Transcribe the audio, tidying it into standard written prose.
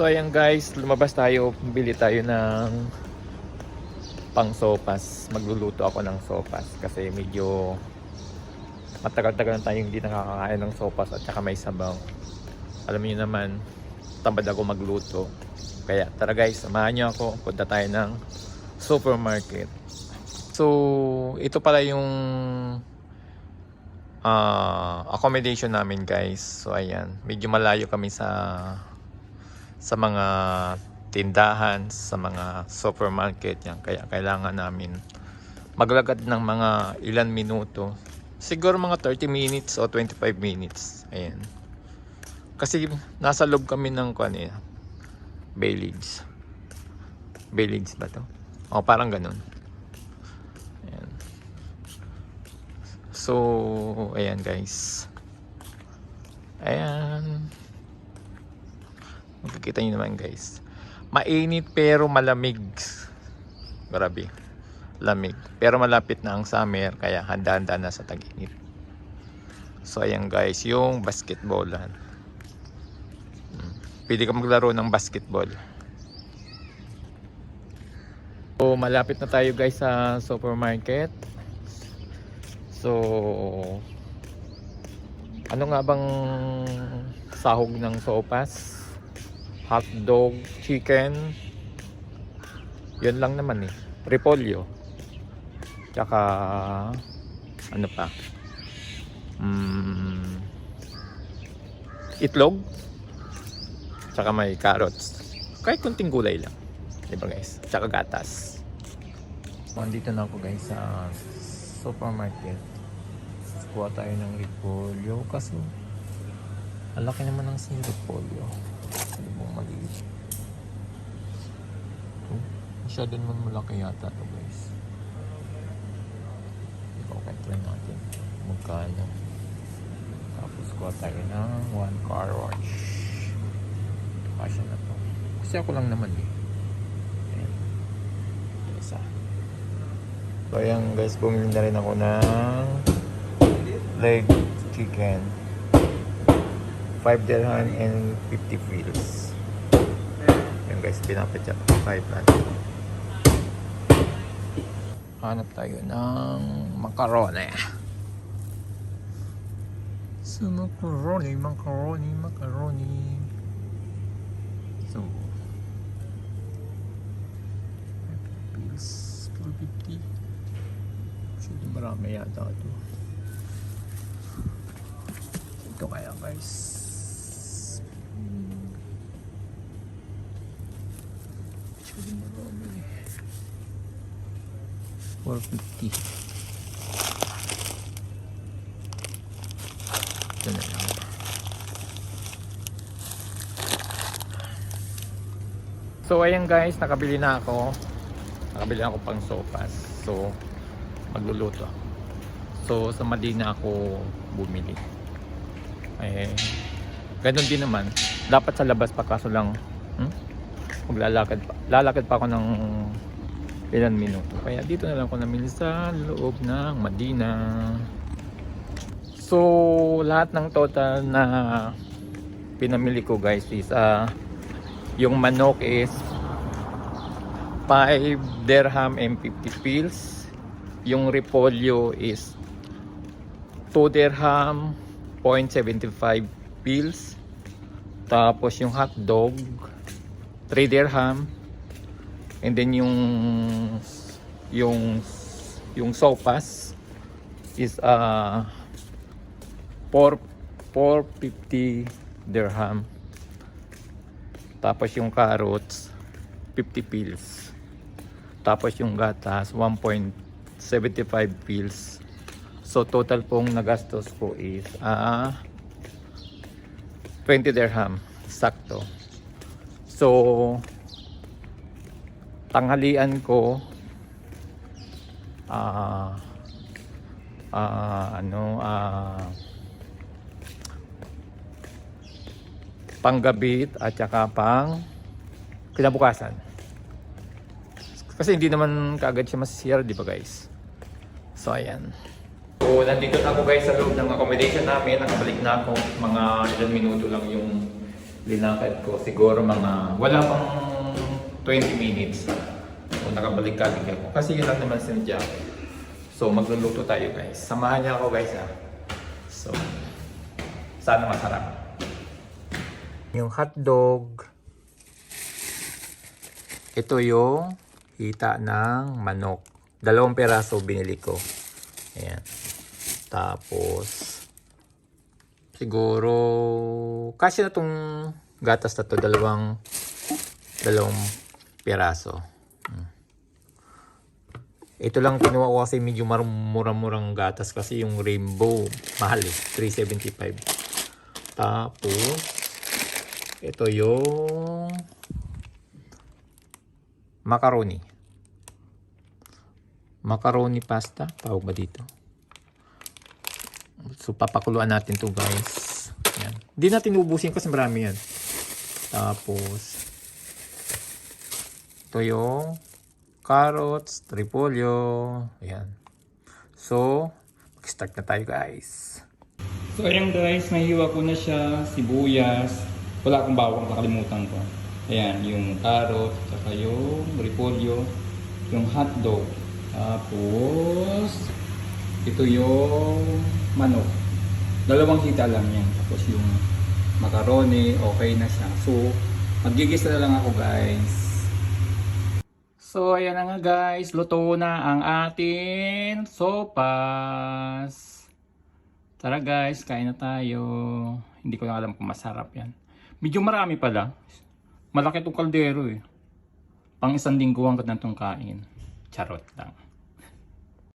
So ayan guys, lumabas tayo, bili tayo ng pang sopas. Magluluto ako ng sopas kasi medyo matagal-tagal na tayong hindi nakakakain ng sopas at saka may sabaw. Alam niyo naman, tamad ako magluto. Kaya tara guys, samahan niyo ako, punta tayo ng supermarket. So ito pala yung accommodation namin guys. So ayan, medyo malayo kami sa mga tindahan, sa mga supermarket yan. Kaya kailangan namin maglakad ng mga ilan minuto. Siguro mga 30 minutes o 25 minutes. Ayan. Kasi nasa loob kami ng Baylids. Baylids ba to? O parang ganun. Ayan. So, ayan guys. Ayan. Makikita nyo naman guys. Mainit pero malamig. Grabe. Lamig. Pero malapit na ang summer. Kaya handa-handa na sa tag-init. So ayan guys. Yung basketballan. Pwede ka maglaro ng basketball. So malapit na tayo guys sa supermarket. So ano nga bang sahog ng sopas? Hotdog, chicken, yun lang naman eh. Repolyo, tsaka ano pa, itlog, tsaka may carrots, kahit kunting gulay lang, diba guys, tsaka gatas. Nandito na ako guys sa supermarket. Kuha tayo ng repolyo kasi ang laki naman ng repolyo. Ano bang maliit? Ito, masyado naman malaki yata ito guys. Okay, try natin magkano. Tapos kuha tayo ng 1 car wash. Kasya na to kasi ako lang naman eh. Ayan. Isa. So ayan guys, bumili na rin ako ng leg chicken, 5 dirham and 50 fils. Yan guys, pinapatsak 5 natin. Hanap tayo ng macaroni. So macaroni. So 5 fils, 450. Sige, marami yata ito. Ito kaya guys. 450. Ito na lang. So ayan guys, nakabili na ako. Nakabili na ako pang sopas. So magluluto. So sa Madina ako bumili. Ganun din naman. Dapat sa labas pa, kaso lang lalakad pa ako ng ilan minuto. Kaya dito na lang ako namili sa loob ng Madina. So lahat ng total na pinamili ko guys is yung manok is 5 dirham and 50 fils. Yung repolyo is 2 dirham 0.75 fils. Tapos yung hotdog 3 dirham. And then yung sopas is 450 dirham. Tapos yung carrots 50 fils. Tapos yung gatas 1.75 fils. So total pong nagastos ko is 20 dirham. Sakto. So tanghalian ko panggabi at saka pang kinabukasan. Kasi hindi naman kaagad siya masisira, di ba guys? So ayan. So nandito na ako guys sa loob ng accommodation namin. Nakabalik na ako. Mga ilang minuto lang yung linakad ko siguro mga wala pang 20 minutes. So nakabalik-kalik ako. Kasi yun lang naman sinadya ko. So magluluto tayo guys. Samahan niyo ako guys ha. So sana masarap. Yung hotdog. Ito yung hita ng manok. 2 peraso binili ko. Ayan. Tapos siguro kasi na tong gatas na to, 2 piraso. Ito lang kinuha ko kasi medyo murang-murang gatas kasi yung rainbow mahal eh, 375. Tapos ito yung macaroni pasta, tawag ba dito? So papakuluan natin to guys. Yan. Hindi natin ubusin kasi marami yan. Tapos ito yung carrots, repolyo. Ayan. So mag-start na tayo guys. So ayan guys, nahiwa ko na siya, sibuyas. Wala akong bawang, nakalimutan ko. Ayan, yung carrot, saka yung repolyo, yung hotdog. Tapos ito yung manok. 2 hita lang yan. Tapos yung macaroni, okay na siya. So magigisa na lang ako guys. So ayan na nga guys, luto na ang ating sopas. Tara guys, kain na tayo. Hindi ko lang alam kung masarap yan. Medyo marami pala. Malaki itong kaldero eh. Pang 1 lingguhan ko na itong kain. Charot lang.